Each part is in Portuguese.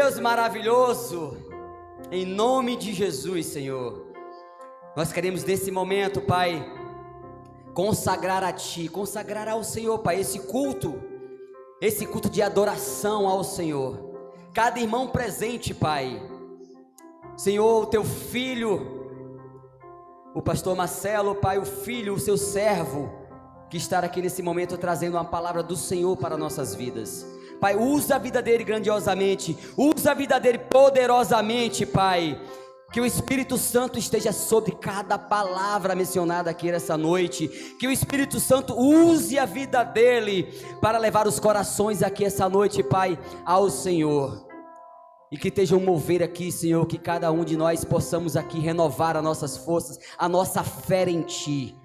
Deus maravilhoso, em nome de Jesus, Senhor, nós queremos nesse momento, Pai, consagrar a Ti, consagrar ao Senhor, Pai, esse culto de adoração ao Senhor. Cada irmão presente, Pai, Senhor, o Teu filho, o pastor Marcelo, Pai, o filho, o Seu servo, que está aqui nesse momento trazendo uma palavra do Senhor para nossas vidas. Pai, usa a vida dele grandiosamente, usa a vida dele poderosamente, Pai. Que o Espírito Santo esteja sobre cada palavra mencionada aqui nessa noite. Que o Espírito Santo use a vida dele para levar os corações aqui essa noite, Pai, ao Senhor. E que esteja um mover aqui, Senhor, que cada um de nós possamos aqui renovar as nossas forças, a nossa fé em Ti.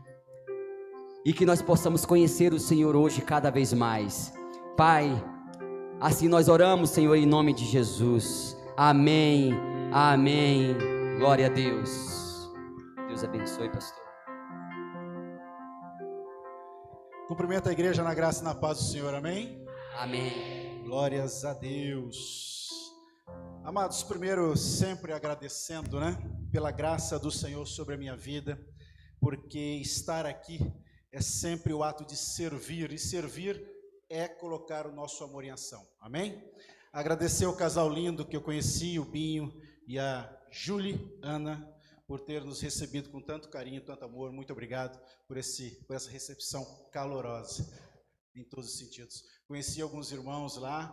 E que nós possamos conhecer o Senhor hoje cada vez mais. Pai, assim nós oramos, Senhor, em nome de Jesus. Amém, amém. Glória a Deus. Deus abençoe, pastor. Cumprimento a igreja na graça e na paz do Senhor, amém? Amém. Glórias a Deus. Amados, primeiro sempre agradecendo, pela graça do Senhor sobre a minha vida, porque estar aqui é sempre o ato de servir, e servir é colocar o nosso amor em ação, amém? Agradecer ao casal lindo que eu conheci, o Binho e a Juliana, por ter nos recebido com tanto carinho, tanto amor. Muito obrigado por essa recepção calorosa, em todos os sentidos. Conheci alguns irmãos lá,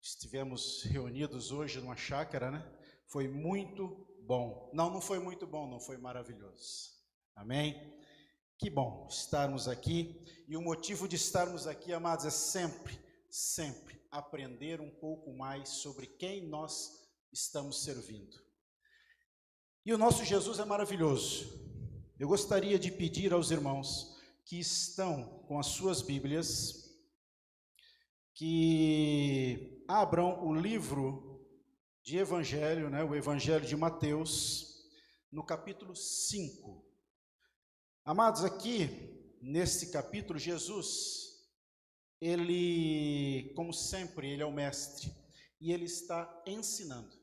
estivemos reunidos hoje numa chácara, Foi muito bom. Não foi muito bom, não foi maravilhoso, amém? Que bom estarmos aqui, e o motivo de estarmos aqui, amados, é sempre aprender um pouco mais sobre quem nós estamos servindo. E o nosso Jesus é maravilhoso. Eu gostaria de pedir aos irmãos que estão com as suas Bíblias, que abram o livro de Evangelho, o Evangelho de Mateus, no capítulo 5. Amados, aqui, nesse capítulo, Jesus, ele, como sempre, ele é o mestre, e ele está ensinando.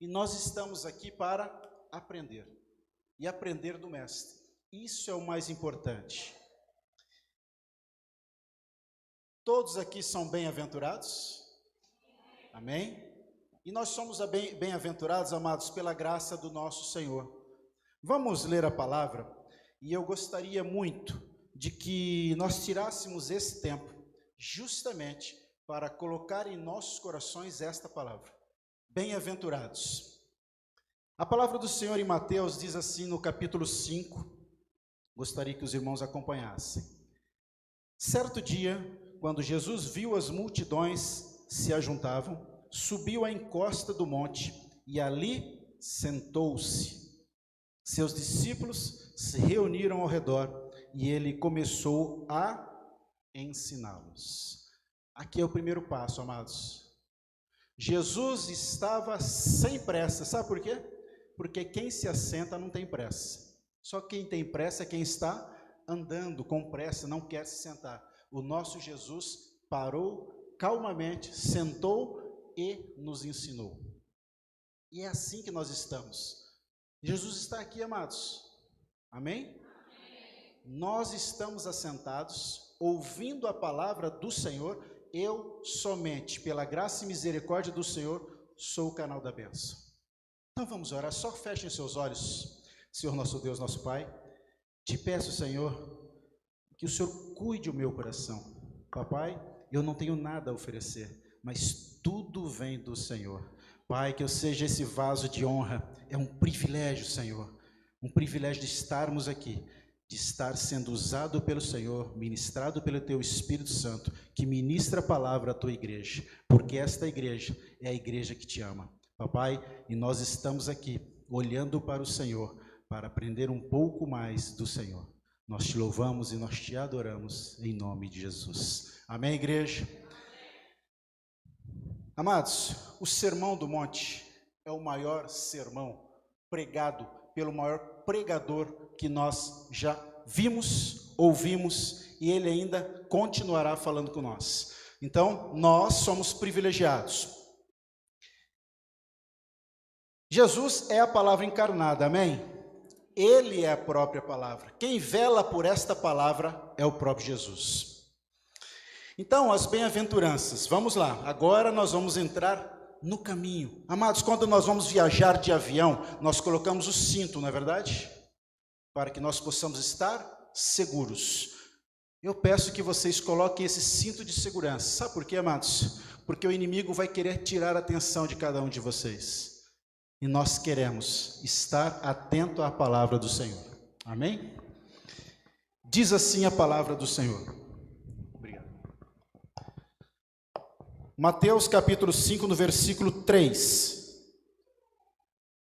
E nós estamos aqui para aprender, e aprender do mestre. Isso é o mais importante. Todos aqui são bem-aventurados? Amém? E nós somos bem-aventurados, amados, pela graça do nosso Senhor. Vamos ler a palavra, e eu gostaria muito de que nós tirássemos esse tempo, justamente para colocar em nossos corações esta palavra. Bem-aventurados. A palavra do Senhor em Mateus diz assim no capítulo 5, gostaria que os irmãos acompanhassem. Certo dia, quando Jesus viu as multidões se ajuntavam, subiu à encosta do monte e ali sentou-se. Seus discípulos se reuniram ao redor e ele começou a ensiná-los. Aqui é o primeiro passo, amados. Jesus estava sem pressa, sabe por quê? Porque quem se assenta não tem pressa. Só quem tem pressa é quem está andando com pressa, não quer se sentar. O nosso Jesus parou calmamente, sentou e nos ensinou. E é assim que nós estamos. Jesus está aqui, amados. Amém? Nós estamos assentados, ouvindo a palavra do Senhor. Eu somente, pela graça e misericórdia do Senhor, sou o canal da bênção. Então vamos orar, só fechem seus olhos. Senhor nosso Deus, nosso Pai, te peço, Senhor, que o Senhor cuide o meu coração. Papai, eu não tenho nada a oferecer, mas tudo vem do Senhor. Pai, que eu seja esse vaso de honra. É um privilégio, Senhor, um privilégio de estarmos aqui, de estar sendo usado pelo Senhor, ministrado pelo Teu Espírito Santo, que ministra a palavra à Tua igreja, porque esta igreja é a igreja que Te ama, Papai, e nós estamos aqui, olhando para o Senhor, para aprender um pouco mais do Senhor. Nós Te louvamos e nós Te adoramos, em nome de Jesus. Amém, igreja? Amados, o Sermão do Monte é o maior sermão pregado pelo maior pregador que nós já vimos, ouvimos, e ele ainda continuará falando com nós. Então, nós somos privilegiados. Jesus é a palavra encarnada, amém? Ele é a própria palavra. Quem vela por esta palavra é o próprio Jesus. Então, as bem-aventuranças, vamos lá. Agora nós vamos entrar no caminho. Amados, quando nós vamos viajar de avião, nós colocamos o cinto, não é verdade? Para que nós possamos estar seguros. Eu peço que vocês coloquem esse cinto de segurança. Sabe por quê, amados? Porque o inimigo vai querer tirar a atenção de cada um de vocês. E nós queremos estar atento à palavra do Senhor. Amém? Diz assim a palavra do Senhor. Obrigado. Mateus capítulo 5, no versículo 3.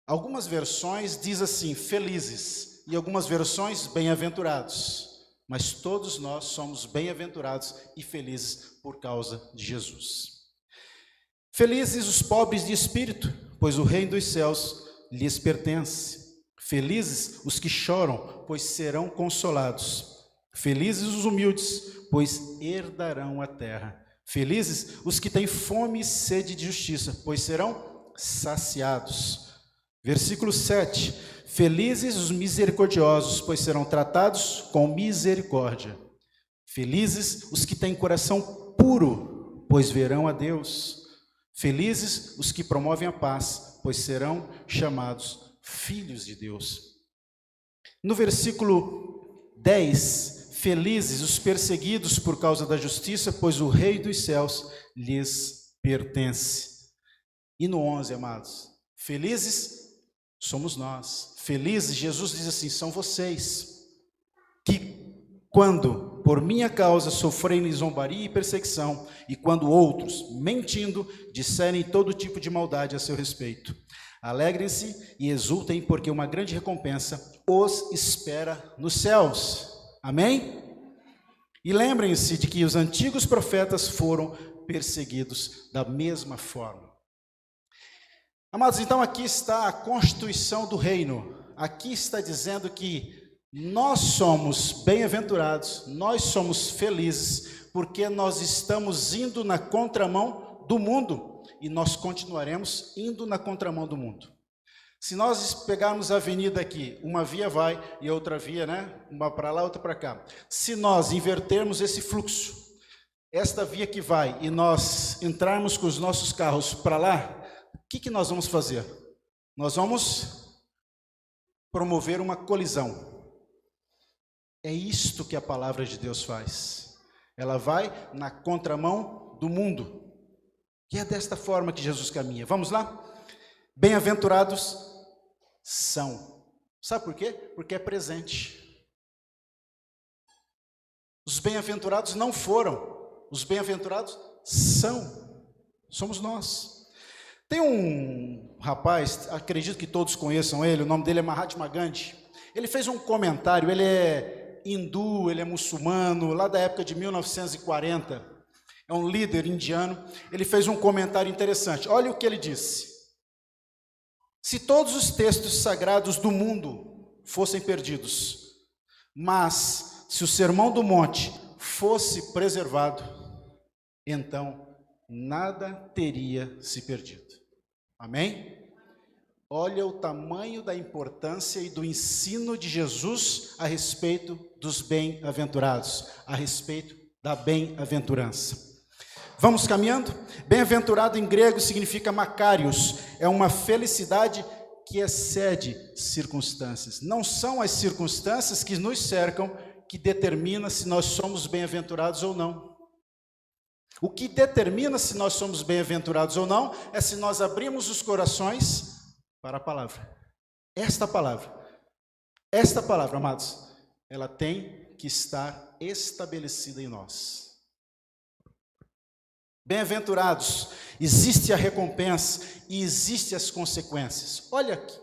Algumas versões diz assim, felizes, e algumas versões, bem-aventurados. Mas todos nós somos bem-aventurados e felizes por causa de Jesus. Felizes os pobres de espírito, pois o reino dos céus lhes pertence. Felizes os que choram, pois serão consolados. Felizes os humildes, pois herdarão a terra. Felizes os que têm fome e sede de justiça, pois serão saciados. Versículo 7. Felizes os misericordiosos, pois serão tratados com misericórdia. Felizes os que têm coração puro, pois verão a Deus. Felizes os que promovem a paz, pois serão chamados filhos de Deus. No versículo 10, felizes os perseguidos por causa da justiça, pois o Rei dos céus lhes pertence. E no 11, amados, felizes somos nós. Felizes, Jesus diz assim, são vocês, que quando por minha causa sofrerem zombaria e perseguição, e quando outros, mentindo, disserem todo tipo de maldade a seu respeito. Alegrem-se e exultem, porque uma grande recompensa os espera nos céus. Amém? E lembrem-se de que os antigos profetas foram perseguidos da mesma forma. Amados, então aqui está a constituição do reino. Aqui está dizendo que nós somos bem-aventurados, nós somos felizes, porque nós estamos indo na contramão do mundo, e nós continuaremos indo na contramão do mundo. Se nós pegarmos a avenida aqui, uma via vai e outra via, né? Uma para lá, outra para cá. Se nós invertermos esse fluxo, esta via que vai, e nós entrarmos com os nossos carros para lá, o que nós vamos fazer? Nós vamos promover uma colisão. É isto que a palavra de Deus faz. Ela vai na contramão do mundo. E é desta forma que Jesus caminha. Vamos lá? Bem-aventurados são. Sabe por quê? Porque é presente. Os bem-aventurados não foram. Os bem-aventurados são. Somos nós. Tem um rapaz, acredito que todos conheçam ele, o nome dele é Mahatma Gandhi. Ele fez um comentário, ele é hindu, ele é muçulmano, lá da época de 1940, é um líder indiano. Ele fez um comentário interessante, olha o que ele disse: se todos os textos sagrados do mundo fossem perdidos, mas se o Sermão do Monte fosse preservado, então nada teria se perdido. Amém? Olha o tamanho da importância e do ensino de Jesus a respeito dos bem-aventurados, a respeito da bem-aventurança. Vamos caminhando? Bem-aventurado em grego significa makarios, é uma felicidade que excede circunstâncias. Não são as circunstâncias que nos cercam que determina se nós somos bem-aventurados ou não. O que determina se nós somos bem-aventurados ou não é se nós abrimos os corações para a palavra. Esta palavra, amados, ela tem que estar estabelecida em nós. Bem-aventurados, existe a recompensa e existe as consequências. Olha aqui,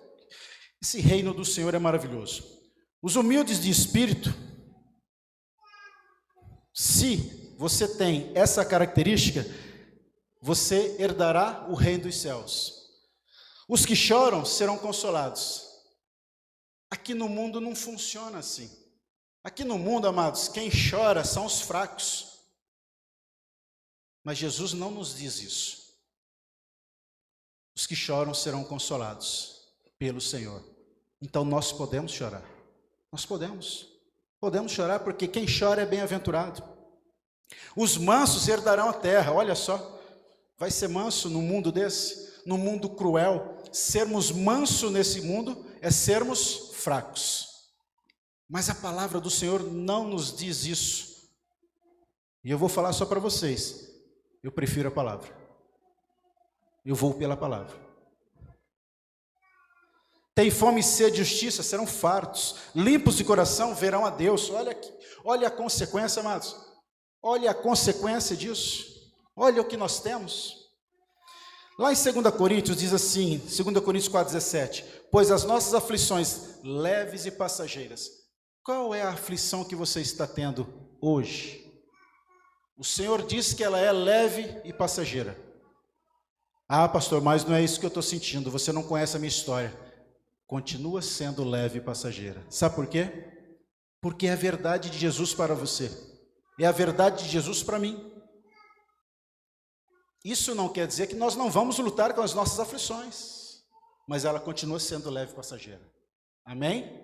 esse reino do Senhor é maravilhoso. Os humildes de espírito, se você tem essa característica, você herdará o reino dos céus. Os que choram serão consolados. Aqui no mundo não funciona assim. Aqui no mundo, amados, quem chora são os fracos. Mas Jesus não nos diz isso. Os que choram serão consolados. pelo Senhor. Então nós podemos chorar. Nós podemos chorar, porque quem chora é bem-aventurado. Os mansos herdarão a terra. Olha só, vai ser manso num mundo desse, num mundo cruel. Sermos manso nesse mundo é sermos fracos. Mas a palavra do Senhor não nos diz isso. E eu vou falar só para vocês. Eu prefiro a palavra. Eu vou pela palavra. Tem fome e sede de justiça, serão fartos. Limpos de coração, verão a Deus. Olha aqui, olha a consequência, amados. Olha a consequência disso. Olha o que nós temos. Lá em 2 Coríntios diz assim, 2 Coríntios 4,17: pois as nossas aflições leves e passageiras. Qual é a aflição que você está tendo hoje? O Senhor diz que ela é leve e passageira. Ah, pastor, mas não é isso que eu estou sentindo. Você não conhece a minha história. Continua sendo leve e passageira. Sabe por quê? Porque é a verdade de Jesus para você. É a verdade de Jesus para mim. Isso não quer dizer que nós não vamos lutar com as nossas aflições, mas ela continua sendo leve e passageira. Amém?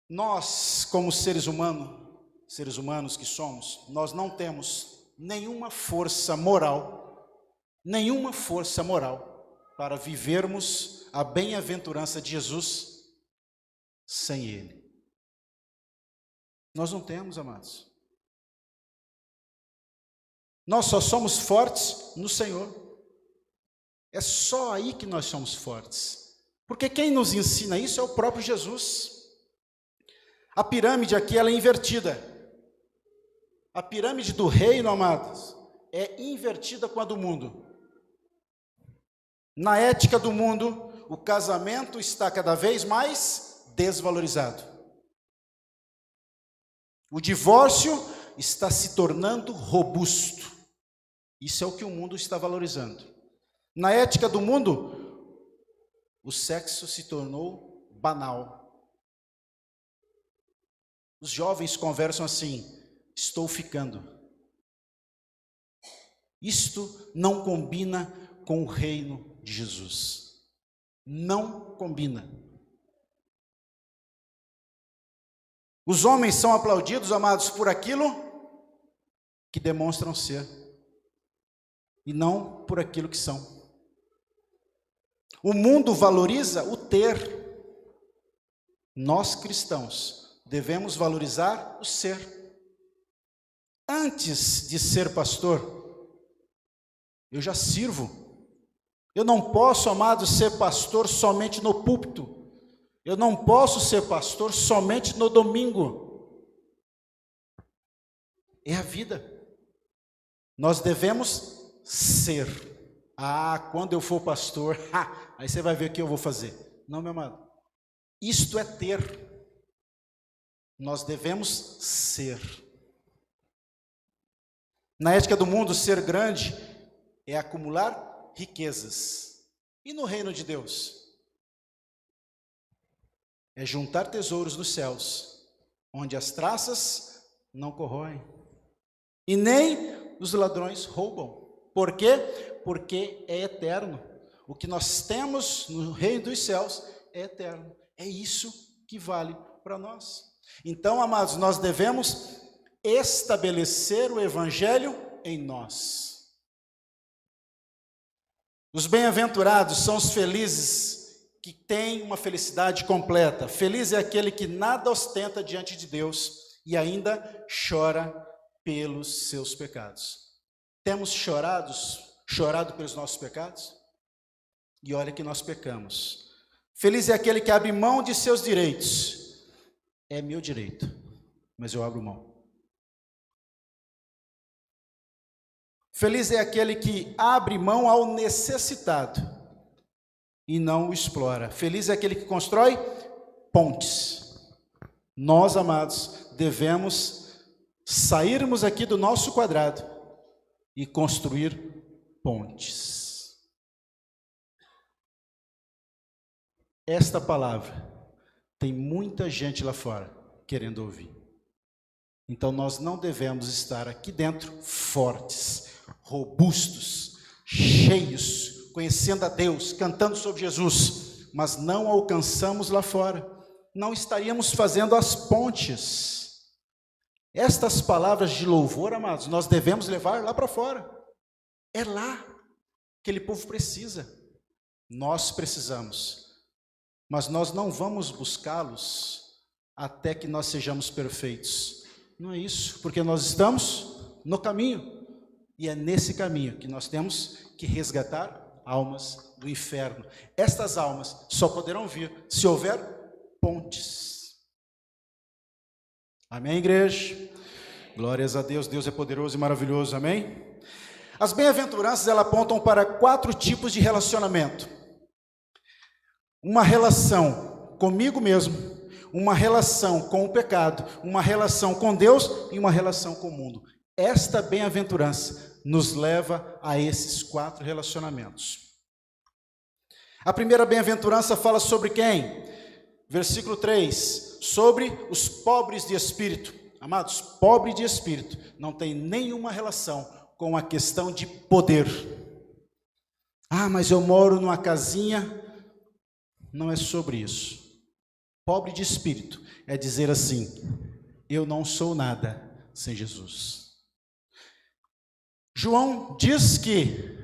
Nós, como seres humanos que somos, nós não temos nenhuma força moral para vivermos a bem-aventurança de Jesus sem Ele. Nós não temos, amados. Nós só somos fortes no Senhor. É só aí que nós somos fortes. Porque quem nos ensina isso é o próprio Jesus. A pirâmide aqui, ela é invertida. A pirâmide do reino, amados, é invertida com a do mundo. Na ética do mundo, o casamento está cada vez mais desvalorizado. O divórcio está se tornando robusto. Isso é o que o mundo está valorizando. Na ética do mundo, o sexo se tornou banal. Os jovens conversam assim: estou ficando. Isto não combina com o reino de Jesus. Não combina. Os homens são aplaudidos, amados, por aquilo que demonstram ser, e não por aquilo que são. O mundo valoriza o ter. Nós cristãos devemos valorizar o ser. Antes de ser pastor, eu já sirvo. Eu não posso, amados, ser pastor somente no púlpito. Eu não posso ser pastor somente no domingo. É a vida. Nós devemos ser. Ah, quando eu for pastor, aí você vai ver o que eu vou fazer. Não, meu amado. Isto é ter. Nós devemos ser. Na ética do mundo, ser grande é acumular riquezas. E no reino de Deus? É juntar tesouros nos céus, onde as traças não corroem, e nem os ladrões roubam. Por quê? Porque é eterno. O que nós temos no reino dos céus é eterno. É isso que vale para nós. Então, amados, nós devemos estabelecer o evangelho em nós. Os bem-aventurados são os felizes que têm uma felicidade completa. Feliz é aquele que nada ostenta diante de Deus e ainda chora pelos seus pecados. Temos chorado pelos nossos pecados? E olha que nós pecamos. Feliz é aquele que abre mão de seus direitos. É meu direito, mas eu abro mão. Feliz é aquele que abre mão ao necessitado e não o explora. Feliz é aquele que constrói pontes. Nós, amados, devemos sairmos aqui do nosso quadrado e construir pontes. Esta palavra tem muita gente lá fora querendo ouvir. Então nós não devemos estar aqui dentro fortes, robustos, cheios, conhecendo a Deus, cantando sobre Jesus, mas não alcançamos lá fora, não estaríamos fazendo as pontes. Estas palavras de louvor, amados, nós devemos levar lá para fora. É lá que aquele povo precisa. Nós precisamos, mas nós não vamos buscá-los até que nós sejamos perfeitos. Não é isso, porque nós estamos no caminho, e é nesse caminho que nós temos que resgatar almas do inferno. Estas almas só poderão vir se houver pontes. Amém, igreja? Glórias a Deus, Deus é poderoso e maravilhoso, amém? As bem-aventuranças, elas apontam para 4 tipos de relacionamento. Uma relação comigo mesmo, uma relação com o pecado, uma relação com Deus e uma relação com o mundo. Esta bem-aventurança nos leva a esses 4 relacionamentos. A primeira bem-aventurança fala sobre quem? Versículo 3, sobre os pobres de espírito. Amados, pobre de espírito não tem nenhuma relação com a questão de poder. Ah, mas eu moro numa casinha. Não é sobre isso. Pobre de espírito é dizer assim: eu não sou nada sem Jesus. João diz que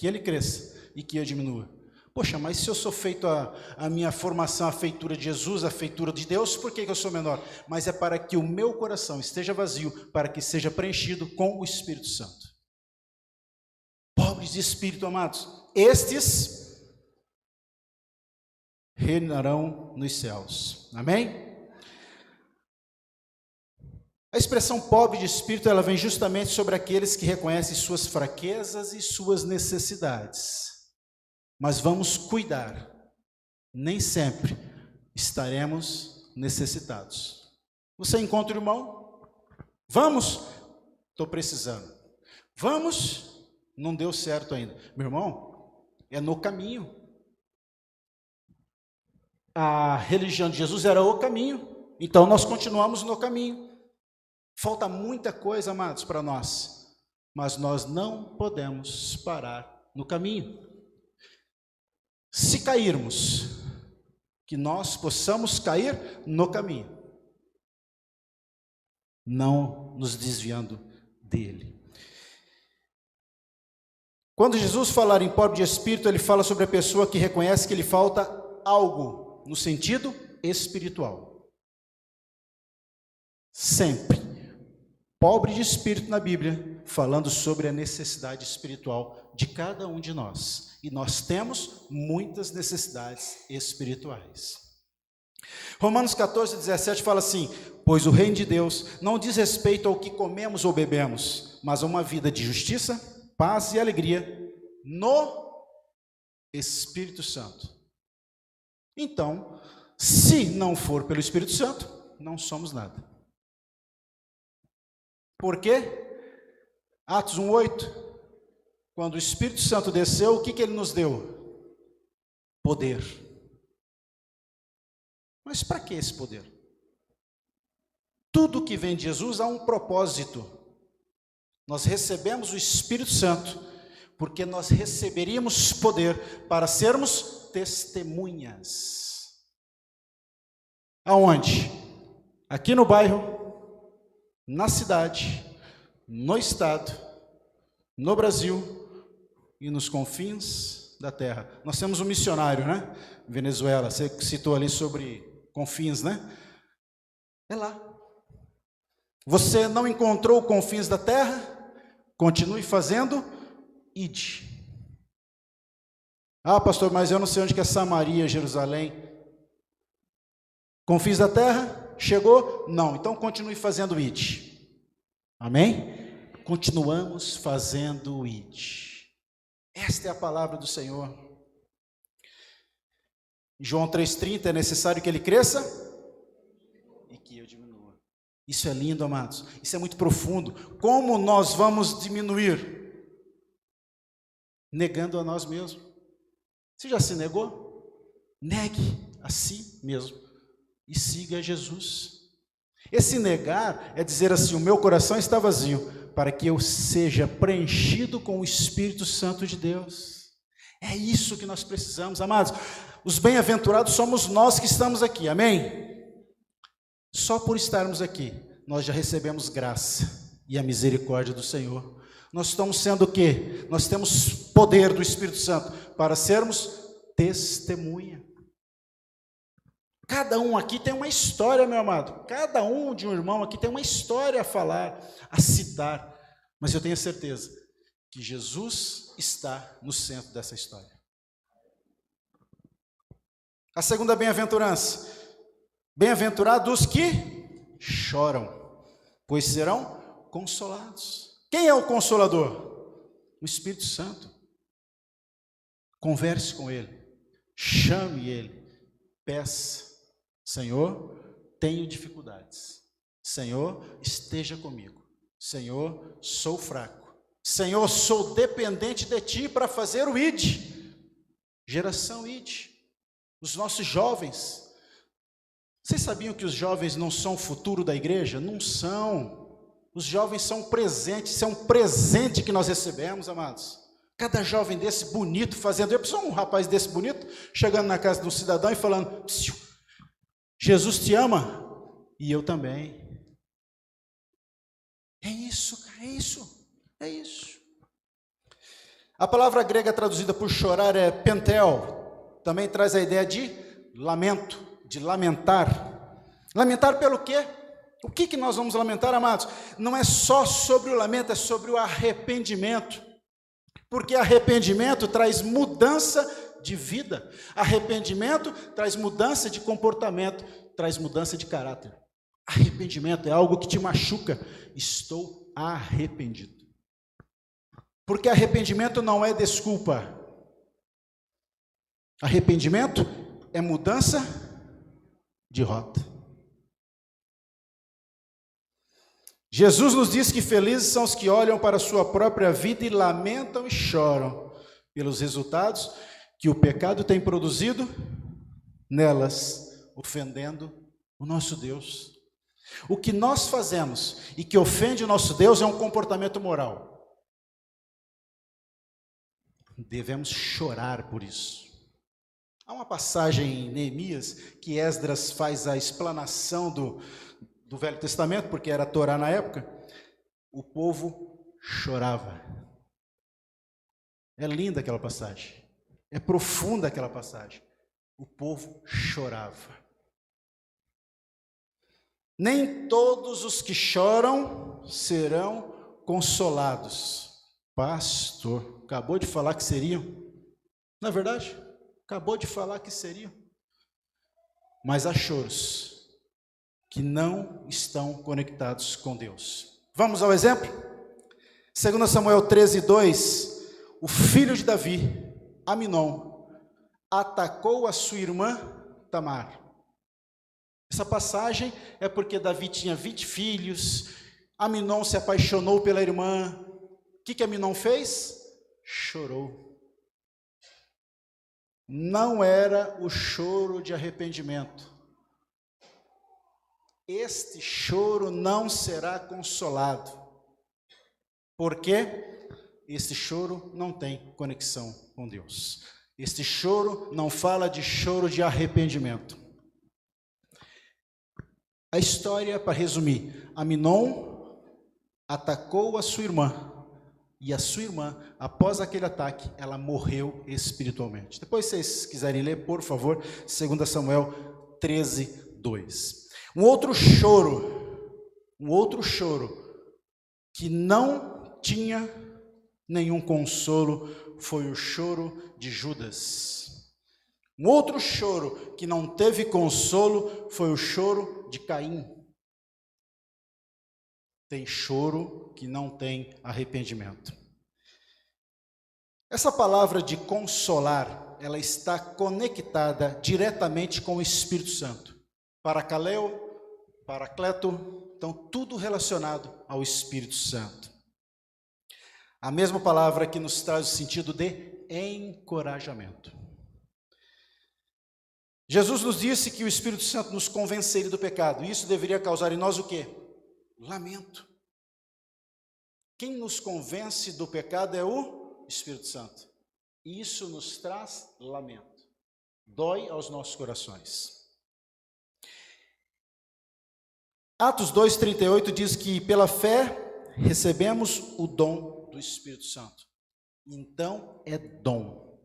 ele cresça e que eu diminua. Poxa, mas se eu sou feito a minha formação, a feitura de Jesus, a feitura de Deus, por que eu sou menor? Mas é para que o meu coração esteja vazio, para que seja preenchido com o Espírito Santo. Pobres de espírito, amados, estes reinarão nos céus. Amém? A expressão pobre de espírito, ela vem justamente sobre aqueles que reconhecem suas fraquezas e suas necessidades. Mas vamos cuidar, nem sempre estaremos necessitados. Você encontra o irmão? Vamos? Estou precisando. Vamos? Não deu certo ainda. Meu irmão, é no caminho. A religião de Jesus era o caminho, então nós continuamos no caminho. Falta muita coisa, amados, para nós, mas nós não podemos parar no caminho. Se cairmos, que nós possamos cair no caminho, não nos desviando dele. Quando Jesus falar em pobre de espírito, ele fala sobre a pessoa que reconhece que lhe falta algo, no sentido espiritual. Sempre. Pobre de espírito na Bíblia, falando sobre a necessidade espiritual de cada um de nós. E nós temos muitas necessidades espirituais. Romanos 14, 17 fala assim: pois o reino de Deus não diz respeito ao que comemos ou bebemos, mas a uma vida de justiça, paz e alegria no Espírito Santo. Então, se não for pelo Espírito Santo, não somos nada. Por quê? Atos 1:8, quando o Espírito Santo desceu, o que ele nos deu? Poder. Mas para que esse poder? Tudo que vem de Jesus há um propósito. Nós recebemos o Espírito Santo porque nós receberíamos poder para sermos testemunhas. Aonde? Aqui no bairro, na cidade, no estado, no Brasil e nos confins da terra. Nós temos um missionário, né? Venezuela, você citou ali sobre confins, né? É lá. Você não encontrou confins da terra? Continue fazendo, ide. Ah, pastor, mas eu não sei onde que é Samaria, Jerusalém. Confins da terra? Chegou? Não. Então continue fazendo ide. Amém? Continuamos fazendo ide. Esta é a palavra do Senhor. João 3,30, é necessário que ele cresça e que eu diminua. Isso é lindo, amados. Isso é muito profundo. Como nós vamos diminuir? Negando a nós mesmos. Você já se negou? Negue a si mesmo e siga Jesus. Esse negar é dizer assim: o meu coração está vazio, para que eu seja preenchido com o Espírito Santo de Deus. É isso que nós precisamos, amados. Os bem-aventurados somos nós que estamos aqui, amém? Só por estarmos aqui, nós já recebemos graça e a misericórdia do Senhor. Nós estamos sendo o quê? Nós temos poder do Espírito Santo para sermos testemunha. Cada um aqui tem uma história, meu amado. Cada um de um irmão aqui tem uma história a falar, a citar. Mas eu tenho certeza que Jesus está no centro dessa história. A segunda bem-aventurança. Bem-aventurados que choram, pois serão consolados. Quem é o consolador? O Espírito Santo. Converse com Ele, chame Ele, peça. Senhor, tenho dificuldades. Senhor, esteja comigo. Senhor, sou fraco. Senhor, sou dependente de Ti para fazer o ID. Geração ID. Os nossos jovens. Vocês sabiam que os jovens não são o futuro da igreja? Não são. Os jovens são presentes. Isso é um presente que nós recebemos, amados. Cada jovem desse bonito fazendo. Eu preciso de um rapaz desse bonito chegando na casa de um cidadão e falando: Jesus te ama e eu também. É isso, cara, é isso, é isso. A palavra grega traduzida por chorar é pentel, também traz a ideia de lamento, de lamentar. Lamentar pelo quê? O que nós vamos lamentar, amados? Não é só sobre o lamento, é sobre o arrependimento. Porque arrependimento traz mudança de vida. Arrependimento traz mudança de comportamento, traz mudança de caráter. Arrependimento é algo que te machuca. Estou arrependido. Porque arrependimento não é desculpa. Arrependimento é mudança de rota. Jesus nos diz que felizes são os que olham para a sua própria vida e lamentam e choram pelos resultados que o pecado tem produzido nelas, ofendendo o nosso Deus. O que nós fazemos e que ofende o nosso Deus é um comportamento moral. Devemos chorar por isso. Há uma passagem em Neemias que Esdras faz a explanação do Velho Testamento, porque era a Torá na época. O povo chorava. É linda aquela passagem. É profunda aquela passagem. O povo chorava. Nem todos os que choram serão consolados. Pastor, acabou de falar que seriam. Não é verdade? Acabou de falar que seriam. Mas há choros que não estão conectados com Deus. Vamos ao exemplo? 2 Samuel 13:2. O filho de Davi, Aminon, atacou a sua irmã Tamar. Essa passagem é porque Davi tinha 20 filhos, Aminon se apaixonou pela irmã. O que Aminon fez? Chorou. Não era o choro de arrependimento. Este choro não será consolado. Por quê? Este choro não tem conexão com Deus. Este choro não fala de choro de arrependimento. A história, para resumir, Aminon atacou a sua irmã. E a sua irmã, após aquele ataque, ela morreu espiritualmente. Depois, se vocês quiserem ler, por favor, 2 Samuel 13:2. Um outro choro que não tinha nenhum consolo foi o choro de Judas. Um outro choro que não teve consolo foi o choro de Caim. Tem choro que não tem arrependimento. Essa palavra de consolar, ela está conectada diretamente com o Espírito Santo. Paracaleo, Paracleto, então tudo relacionado ao Espírito Santo. A mesma palavra que nos traz o sentido de encorajamento. Jesus nos disse que o Espírito Santo nos convenceria do pecado, e isso deveria causar em nós o quê? Lamento. Quem nos convence do pecado é o Espírito Santo. E isso nos traz lamento, dói aos nossos corações. Atos 2,38 diz que pela fé recebemos o dom do Espírito Santo. Então é dom.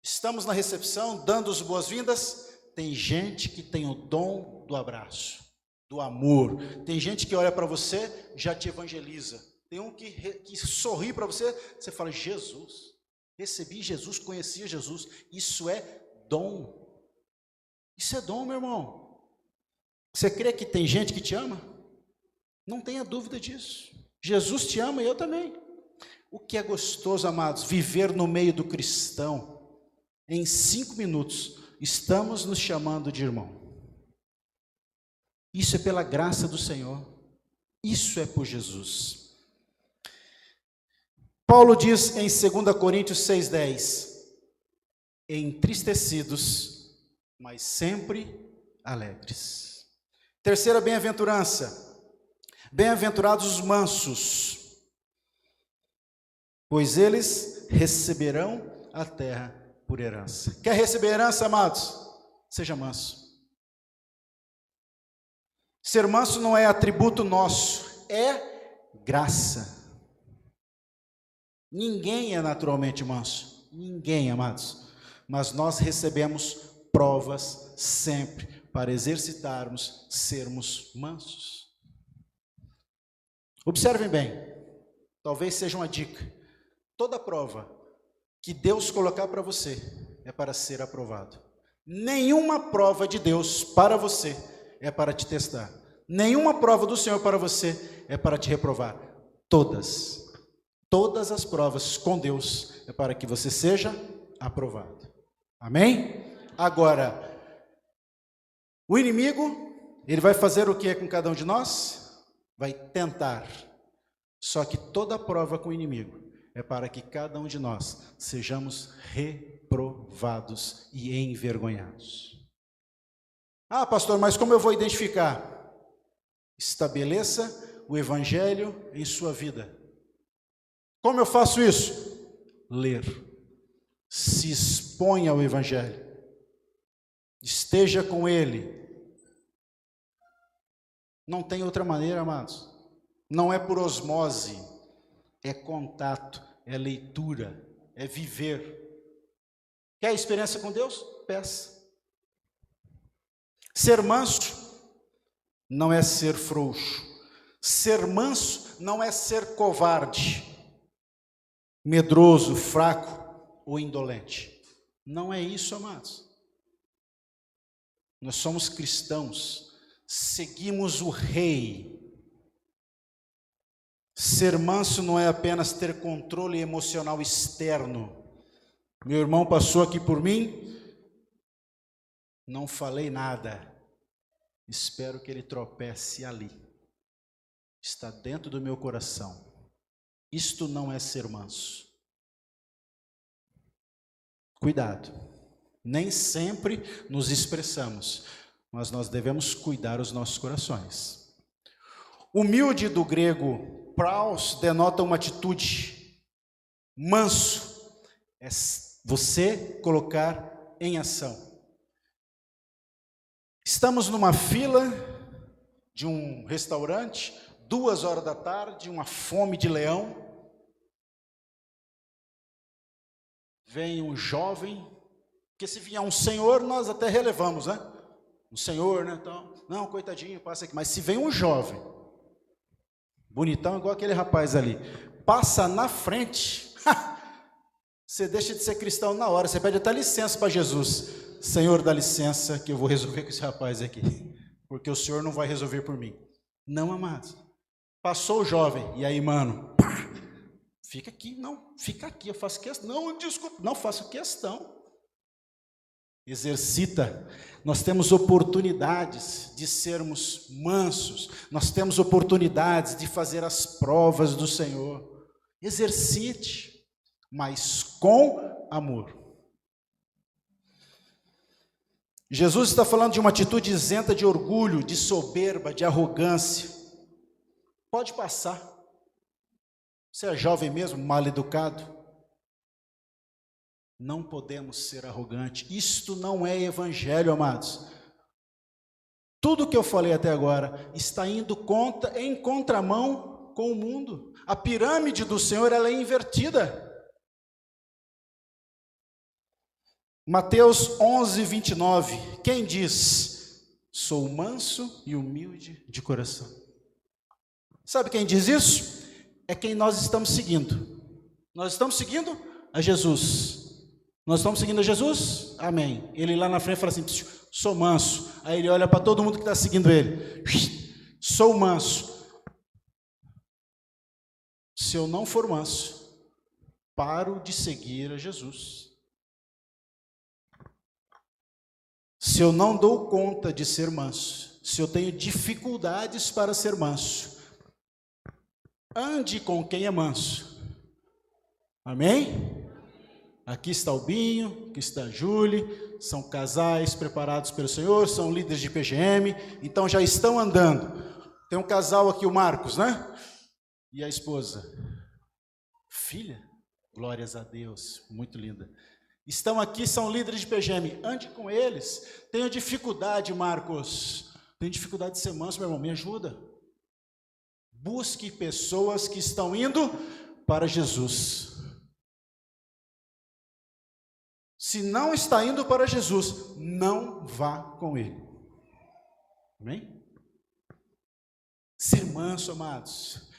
Estamos na recepção, dando as boas-vindas. Tem gente que tem o dom do abraço, do amor. Tem gente que olha para você, já te evangeliza. Tem um que sorri para você, você fala, Jesus, recebi Jesus, conhecia Jesus. Isso é dom. Isso é dom, meu irmão. Você crê que tem gente que te ama? Não tenha dúvida disso. Jesus te ama e eu também. O que é gostoso, amados, viver no meio do cristão. Em 5 minutos, estamos nos chamando de irmão. Isso é pela graça do Senhor. Isso é por Jesus. Paulo diz em 2 Coríntios 6,10: entristecidos, mas sempre alegres. Terceira bem-aventurança: bem-aventurados os mansos, pois eles receberão a terra por herança. Quer receber herança, amados? Seja manso. Ser manso não é atributo nosso, é graça. Ninguém é naturalmente manso, ninguém, amados, mas nós recebemos provas sempre para exercitarmos, sermos mansos. Observem bem, talvez seja uma dica: toda prova que Deus colocar para você é para ser aprovado. Nenhuma prova de Deus para você é para te testar. Nenhuma prova do Senhor para você é para te reprovar. Todas as provas com Deus é para que você seja aprovado. Amém? Agora, o inimigo, ele vai fazer o que com cada um de nós? Vai tentar. Só que toda prova com o inimigo é para que cada um de nós sejamos reprovados e envergonhados. Ah, pastor, mas como eu vou identificar? Estabeleça o evangelho em sua vida. Como eu faço isso? Ler. Se exponha ao evangelho. Esteja com ele. Não tem outra maneira, amados. Não é por osmose, é contato, é leitura, é viver. Quer experiência com Deus? Peça. Ser manso não é ser frouxo. Ser manso não é ser covarde, medroso, fraco ou indolente. Não é isso, amados. Nós somos cristãos, seguimos o Rei. Ser manso não é apenas ter controle emocional externo. Meu irmão passou aqui por mim, não falei nada. Espero que ele tropece ali. Está dentro do meu coração. Isto não é ser manso. Cuidado. Nem sempre nos expressamos, mas nós devemos cuidar os nossos corações. Humilde do grego praus denota uma atitude. Manso é você colocar em ação. Estamos numa fila de um restaurante, 2 horas da tarde, uma fome de leão. Vem um jovem, porque se vier um senhor, nós até relevamos, né? Um senhor, né? Então, não, coitadinho, passa aqui. Mas se vem um jovem, bonitão, igual aquele rapaz ali, passa na frente, você deixa de ser cristão na hora, você pede até licença para Jesus. Senhor, dá licença que eu vou resolver com esse rapaz aqui, porque o Senhor não vai resolver por mim. Não, amados. Passou o jovem, e aí, mano? Fica aqui, não, fica aqui, eu faço questão. Não, desculpa, não faço questão. Exercita. Nós temos oportunidades de sermos mansos, nós temos oportunidades de fazer as provas do Senhor. Exercite, mas com amor. Jesus está falando de uma atitude isenta de orgulho, de soberba, de arrogância. Pode passar. Você é jovem mesmo, mal educado. Não podemos ser arrogantes. Isto não é evangelho, amados. Tudo que eu falei até agora está indo em contramão com o mundo. A pirâmide do Senhor, ela é invertida. Mateus 11, 29. Quem diz? Sou manso e humilde de coração. Sabe quem diz isso? É quem nós estamos seguindo. Nós estamos seguindo a Jesus. Nós estamos seguindo a Jesus? Amém. Ele lá na frente fala assim, sou manso. Aí ele olha para todo mundo que está seguindo ele. Sou manso. Se eu não for manso, paro de seguir a Jesus. Se eu não dou conta de ser manso, se eu tenho dificuldades para ser manso, ande com quem é manso. Amém? Aqui está o Binho, aqui está a Júlia, são casais preparados pelo Senhor, são líderes de PGM, então já estão andando. Tem um casal aqui, o Marcos, né? E a esposa. Filha? Glórias a Deus, muito linda. Estão aqui, são líderes de PGM, ande com eles. Tenho dificuldade, Marcos. Tenho dificuldade de ser manso, meu irmão, me ajuda. Busque pessoas que estão indo para Jesus. Se não está indo para Jesus, não vá com ele. Amém? Ser manso, amados.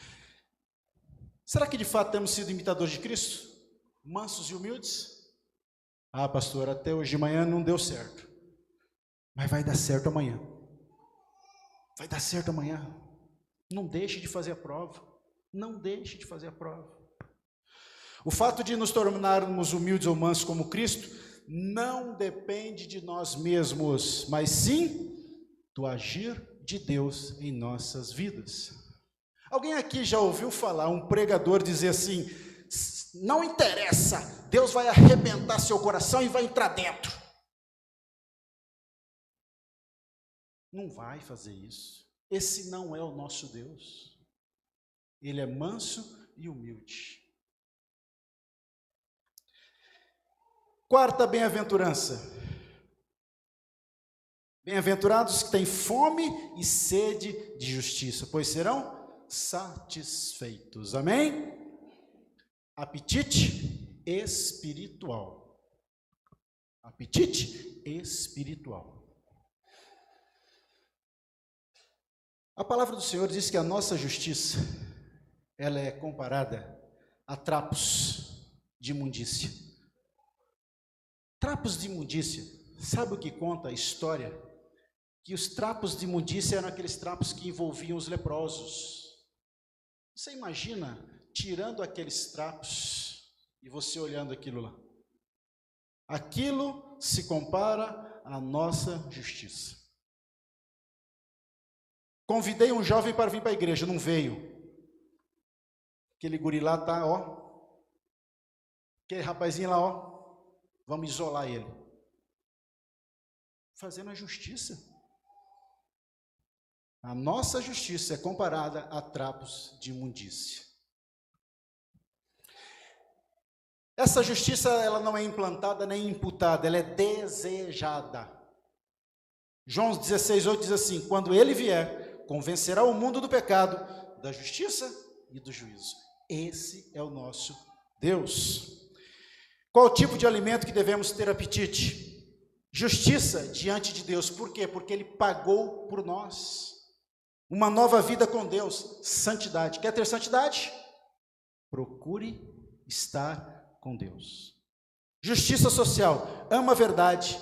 Será que de fato temos sido imitadores de Cristo? Mansos e humildes? Ah, pastor, até hoje de manhã não deu certo. Mas vai dar certo amanhã. Vai dar certo amanhã. Não deixe de fazer a prova. Não deixe de fazer a prova. O fato de nos tornarmos humildes ou mansos como Cristo não depende de nós mesmos, mas sim do agir de Deus em nossas vidas. Alguém aqui já ouviu falar um pregador dizer assim, não interessa, Deus vai arrebentar seu coração e vai entrar dentro? Não vai fazer isso. Esse não é o nosso Deus. Ele é manso e humilde. Quarta bem-aventurança. Bem-aventurados que têm fome e sede de justiça, pois serão satisfeitos. Amém? Apetite espiritual. Apetite espiritual. A palavra do Senhor diz que a nossa justiça, ela é comparada a trapos de imundícia. Trapos de imundícia, sabe o que conta a história? Que os trapos de imundícia eram aqueles trapos que envolviam os leprosos. Você imagina tirando aqueles trapos e você olhando aquilo lá? Aquilo se compara à nossa justiça. Convidei um jovem para vir para a igreja, não veio. Aquele guri lá tá, ó. Aquele rapazinho lá, ó. Vamos isolar ele. Fazendo a justiça. A nossa justiça é comparada a trapos de imundícia. Essa justiça, ela não é implantada nem imputada, ela é desejada. João 16:8 diz assim, quando ele vier, convencerá o mundo do pecado, da justiça e do juízo. Esse é o nosso Deus. Qual tipo de alimento que devemos ter apetite? Justiça diante de Deus. Por quê? Porque Ele pagou por nós. Uma nova vida com Deus. Santidade. Quer ter santidade? Procure estar com Deus. Justiça social. Ama a verdade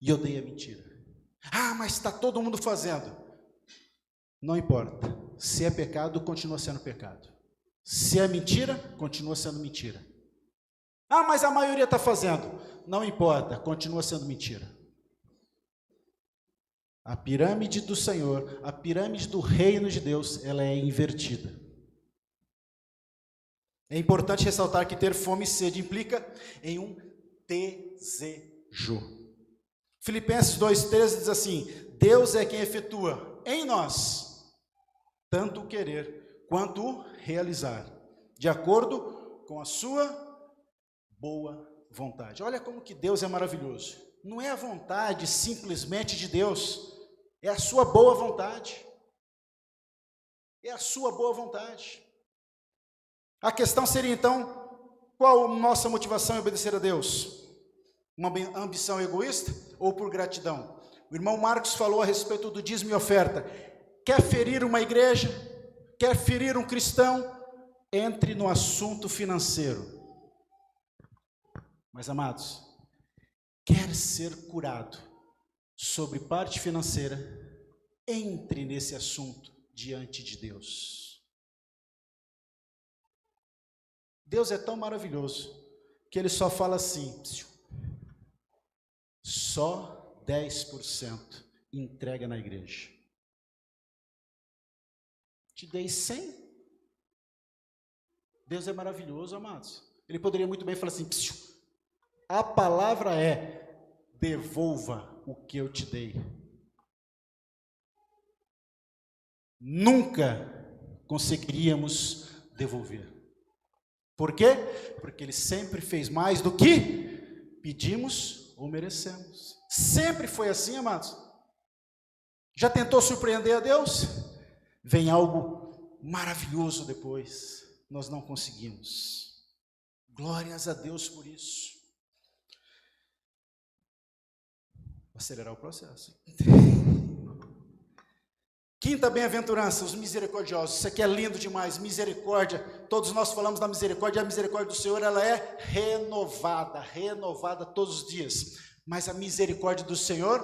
e odeia a mentira. Ah, mas está todo mundo fazendo. Não importa. Se é pecado, continua sendo pecado. Se é mentira, continua sendo mentira. Ah, mas a maioria está fazendo. Não importa, continua sendo mentira. A pirâmide do Senhor, a pirâmide do reino de Deus, ela é invertida. É importante ressaltar que ter fome e sede implica em um desejo. Filipenses 2,13 diz assim, Deus é quem efetua em nós, tanto o querer quanto o realizar, de acordo com a sua boa vontade. Olha como que Deus é maravilhoso. Não é a vontade simplesmente de Deus, é a sua boa vontade. É a sua boa vontade. A questão seria então, qual a nossa motivação em obedecer a Deus? Uma ambição egoísta ou por gratidão? O irmão Marcos falou a respeito do dízimo e oferta. Quer ferir uma igreja? Quer ferir um cristão? Entre no assunto financeiro. Mas, amados, quer ser curado sobre parte financeira? Entre nesse assunto diante de Deus. Deus é tão maravilhoso que Ele só fala assim, só 10% entrega na igreja. Te dei 100. Deus é maravilhoso, amados. Ele poderia muito bem falar assim, a palavra é, devolva o que eu te dei. Nunca conseguiríamos devolver. Por quê? Porque Ele sempre fez mais do que pedimos ou merecemos. Sempre foi assim, amados. Já tentou surpreender a Deus? Vem algo maravilhoso depois. Nós não conseguimos. Glórias a Deus por isso. Vou acelerar o processo. Quinta bem-aventurança, os misericordiosos. Isso aqui é lindo demais, misericórdia. Todos nós falamos da misericórdia. A misericórdia do Senhor, ela é renovada todos os dias. Mas a misericórdia do Senhor,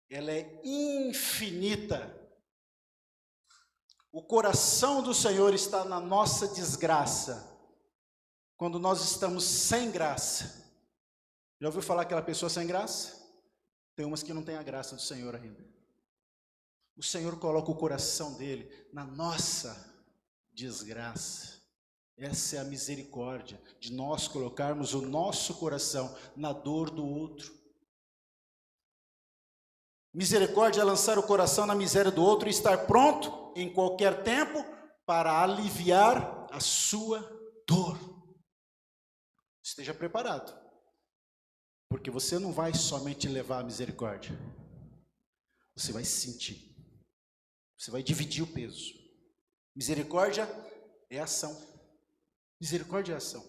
ela é infinita. O coração do Senhor está na nossa desgraça. Quando nós estamos sem graça. Já ouviu falar aquela pessoa sem graça? Tem umas que não têm a graça do Senhor ainda. O Senhor coloca o coração dele na nossa desgraça. Essa é a misericórdia, de nós colocarmos o nosso coração na dor do outro. Misericórdia é lançar o coração na miséria do outro e estar pronto em qualquer tempo para aliviar a sua dor. Esteja preparado, porque você não vai somente levar a misericórdia, você vai sentir. Você vai dividir o peso. Misericórdia é ação. Misericórdia é ação.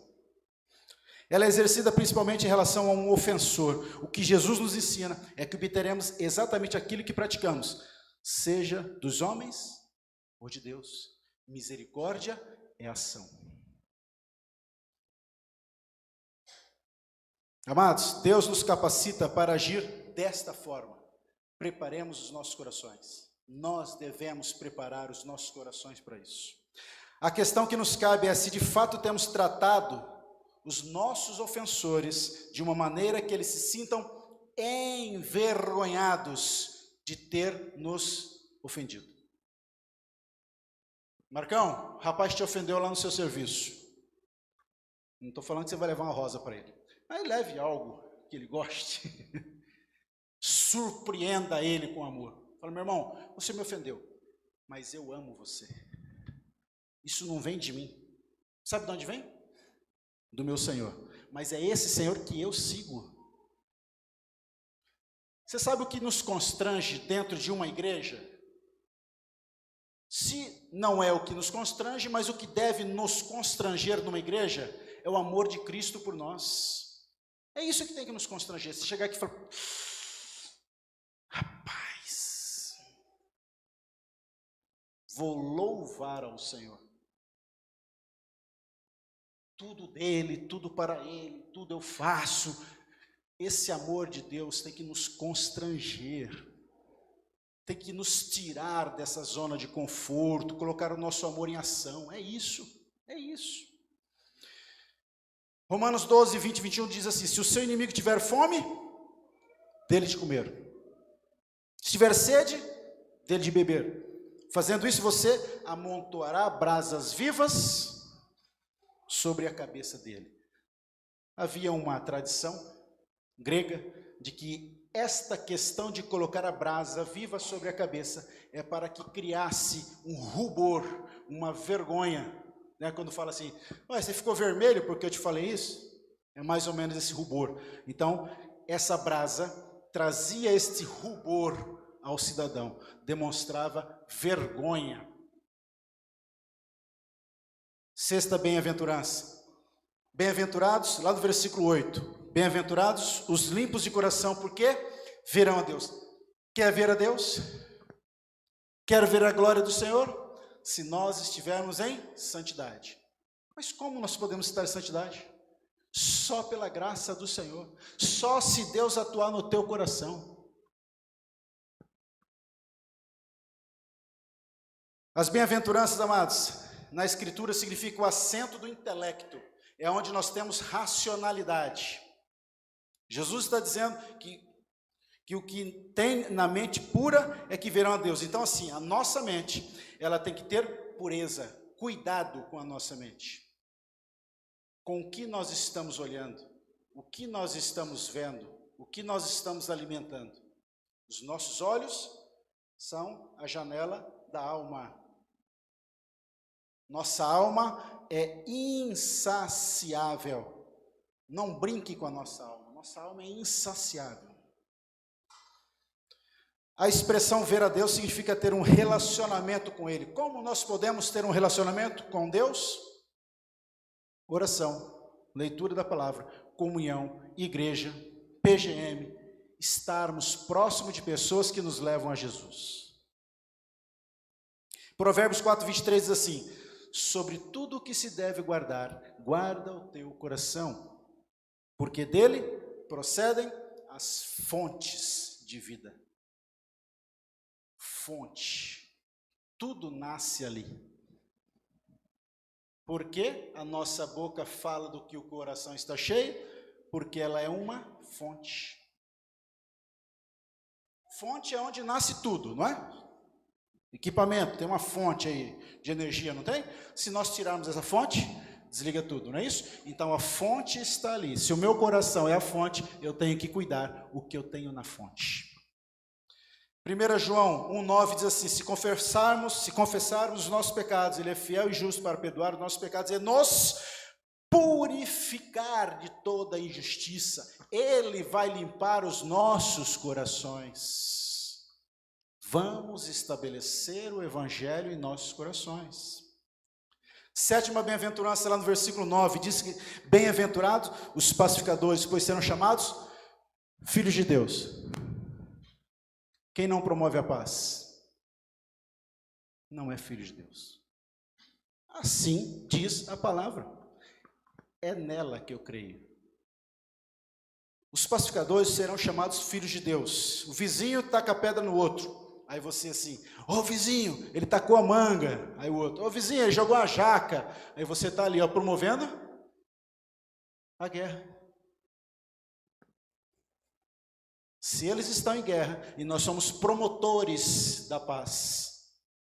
Ela é exercida principalmente em relação a um ofensor. O que Jesus nos ensina é que obteremos exatamente aquilo que praticamos, seja dos homens ou de Deus. Misericórdia é ação. Amados, Deus nos capacita para agir desta forma. Preparemos os nossos corações. Nós devemos preparar os nossos corações para isso. A questão que nos cabe é se de fato temos tratado os nossos ofensores de uma maneira que eles se sintam envergonhados de ter nos ofendido. Marcão, o rapaz te ofendeu lá no seu serviço. Não estou falando que você vai levar uma rosa para ele. Mas leve algo que ele goste. Surpreenda ele com amor. Fala, meu irmão, você me ofendeu, mas eu amo você. Isso não vem de mim. Sabe de onde vem? Do meu Senhor. Mas é esse Senhor que eu sigo. Você sabe o que nos constrange dentro de uma igreja? Se não é o que nos constrange, mas o que deve nos constranger numa igreja é o amor de Cristo por nós. É isso que tem que nos constranger. Se chegar aqui e falar, rapaz, vou louvar ao Senhor. Tudo dele, tudo para ele, tudo eu faço. Esse amor de Deus tem que nos constranger, tem que nos tirar dessa zona de conforto, colocar o nosso amor em ação. É isso, é isso. Romanos 12, 20 e 21 diz assim, se o seu inimigo tiver fome, dele de comer. Se tiver sede, dele de beber. Fazendo isso, você amontoará brasas vivas sobre a cabeça dele. Havia uma tradição grega de que esta questão de colocar a brasa viva sobre a cabeça é para que criasse um rubor, uma vergonha. Né? Quando fala assim, você ficou vermelho porque eu te falei isso? É mais ou menos esse rubor. Então, essa brasa trazia este rubor ao cidadão, demonstrava vergonha. Sexta bem-aventurança. Bem-aventurados, lá do versículo 8. Bem-aventurados os limpos de coração, porque verão a Deus. Quer ver a Deus? Quer ver a glória do Senhor? Se nós estivermos em santidade. Mas como nós podemos estar em santidade? Só pela graça do Senhor. Só se Deus atuar no teu coração. As bem-aventuranças, amados, na Escritura significa o assento do intelecto. É onde nós temos racionalidade. Jesus está dizendo que o que tem na mente pura é que verão a Deus. Então assim, a nossa mente, ela tem que ter pureza. Cuidado com a nossa mente. Com o que nós estamos olhando, o que nós estamos vendo, o que nós estamos alimentando. Os nossos olhos são a janela da alma. Nossa alma é insaciável. Não brinque com a nossa alma. Nossa alma é insaciável. A expressão ver a Deus significa ter um relacionamento com Ele. Como nós podemos ter um relacionamento com Deus? Oração, leitura da palavra, comunhão, igreja, PGM, estarmos próximos de pessoas que nos levam a Jesus. Provérbios 4:23 diz assim: sobre tudo o que se deve guardar, guarda o teu coração, porque dele procedem as fontes de vida. Fonte, tudo nasce ali. Porque a nossa boca fala do que o coração está cheio, porque ela é uma fonte. Fonte é onde nasce tudo, não é? Equipamento, tem uma fonte aí de energia, não tem? Se nós tirarmos essa fonte, desliga tudo, não é isso? Então a fonte está ali. Se o meu coração é a fonte, eu tenho que cuidar o que eu tenho na fonte. 1 João 1,9 diz assim: se confessarmos os nossos pecados, Ele é fiel e justo para perdoar os nossos pecados e nos purificar de toda injustiça. Ele vai limpar os nossos corações. Vamos estabelecer o Evangelho em nossos corações. Sétima bem-aventurança, lá no versículo 9, diz que bem-aventurados os pacificadores, pois serão chamados filhos de Deus. Quem não promove a paz não é filho de Deus. Assim diz a palavra. É nela que eu creio. Os pacificadores serão chamados filhos de Deus. O vizinho taca a pedra no outro. Aí você assim: ô vizinho, ele tacou a manga. Aí o outro: ô vizinho, ele jogou a jaca. Aí você está ali, ó, promovendo a guerra. Se eles estão em guerra e nós somos promotores da paz,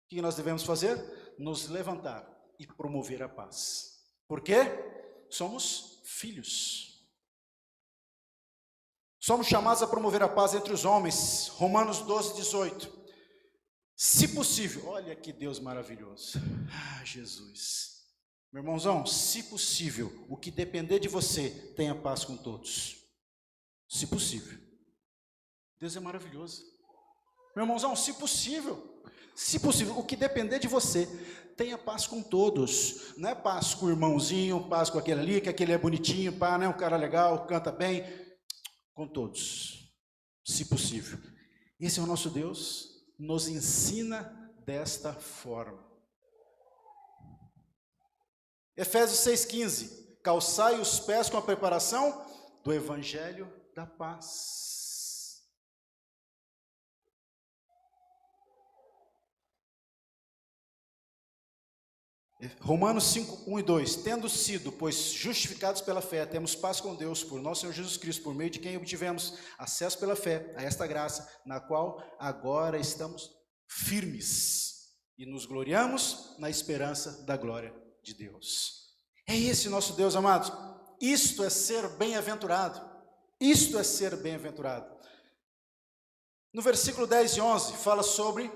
o que nós devemos fazer? Nos levantar e promover a paz. Por quê? Somos filhos. Somos chamados a promover a paz entre os homens. Romanos 12:18. Se possível, olha que Deus maravilhoso. Ah, Jesus. Meu irmãozão, se possível, o que depender de você, tenha paz com todos. Se possível. Deus é maravilhoso. Meu irmãozão, se possível, o que depender de você, tenha paz com todos. Não é paz com o irmãozinho, paz com aquele ali, que aquele é bonitinho, pá, né, um cara legal, canta bem. Com todos, se possível. Esse é o nosso Deus, nos ensina desta forma. Efésios 6,15. Calçai os pés com a preparação do Evangelho da paz. Romanos 5:1 e 2. Tendo sido, pois, justificados pela fé, temos paz com Deus por nosso Senhor Jesus Cristo, por meio de quem obtivemos acesso pela fé a esta graça, na qual agora estamos firmes e nos gloriamos na esperança da glória de Deus. É esse o nosso Deus, amados. Isto é ser bem-aventurado. Isto é ser bem-aventurado. No versículo 10 e 11, fala sobre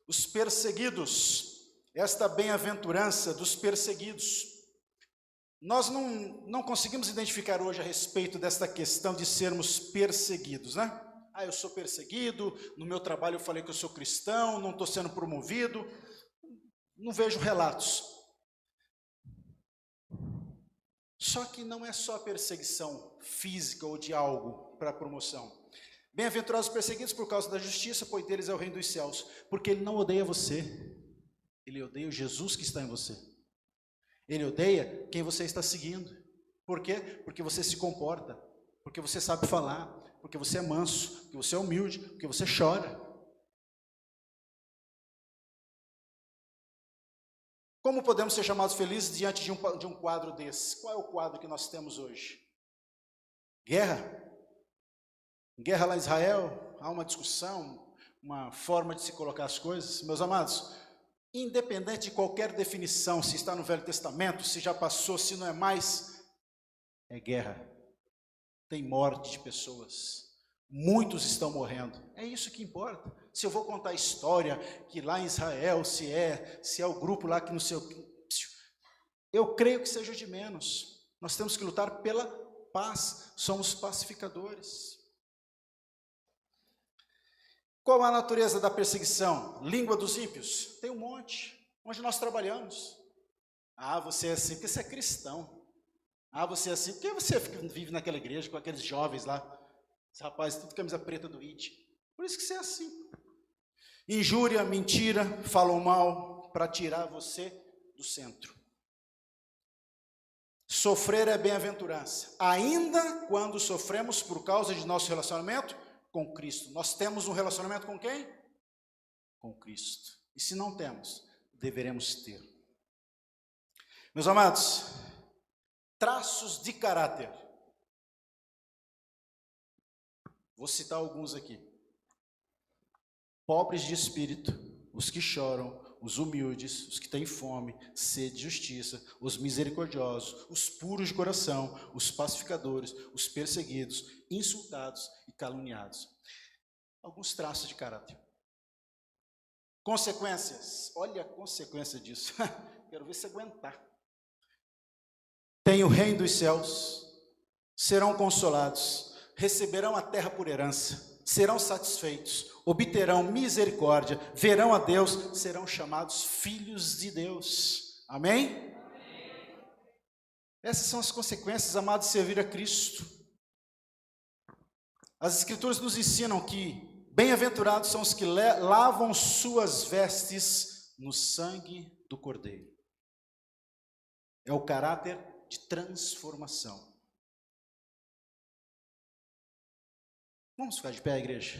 os perseguidos. Esta bem-aventurança dos perseguidos. Nós não conseguimos identificar hoje a respeito desta questão de sermos perseguidos, né? Eu sou perseguido, no meu trabalho eu falei que eu sou cristão, não estou sendo promovido. Não vejo relatos. Só que não é só perseguição física ou de algo para promoção. Bem-aventurados os perseguidos por causa da justiça, pois deles é o reino dos céus. Porque ele não odeia você, ele odeia o Jesus que está em você. Ele odeia quem você está seguindo. Por quê? Porque você se comporta, porque você sabe falar, porque você é manso, porque você é humilde, porque você chora. Como podemos ser chamados felizes diante de um quadro desse? Qual é o quadro que nós temos hoje? Guerra. Guerra lá em Israel, há uma discussão, uma forma de se colocar as coisas. Meus amados, independente de qualquer definição, se está no Velho Testamento, se já passou, se não é mais, é guerra. Tem morte de pessoas. Muitos estão morrendo. É isso que importa. Se eu vou contar a história que lá em Israel, se é o grupo lá que não sei o que, eu creio que seja de menos. Nós temos que lutar pela paz. Somos pacificadores. Qual a natureza da perseguição? Língua dos ímpios? Tem um monte. Onde nós trabalhamos. Você é assim porque você é cristão. Você é assim porque você vive naquela igreja com aqueles jovens lá. Esse rapaz, tudo camisa preta do IT. Por isso que você é assim. Injúria, mentira, falam mal para tirar você do centro. Sofrer é bem-aventurança. Ainda quando sofremos por causa de nosso relacionamento com Cristo. Nós temos um relacionamento com quem? Com Cristo. E se não temos, deveremos ter. Meus amados, traços de caráter. Vou citar alguns aqui. Pobres de espírito, os que choram, os humildes, os que têm fome, sede de justiça, os misericordiosos, os puros de coração, os pacificadores, os perseguidos, insultados e caluniados. Alguns traços de caráter. Consequências. Olha a consequência disso. Quero ver se aguentar. Tem o reino dos céus, serão consolados, receberão a terra por herança, serão satisfeitos, obterão misericórdia, verão a Deus, serão chamados filhos de Deus. Amém? Amém. Essas são as consequências, amados, de servir a Cristo. As Escrituras nos ensinam que bem-aventurados são os que lavam suas vestes no sangue do Cordeiro. É o caráter de transformação. Vamos ficar de pé, igreja?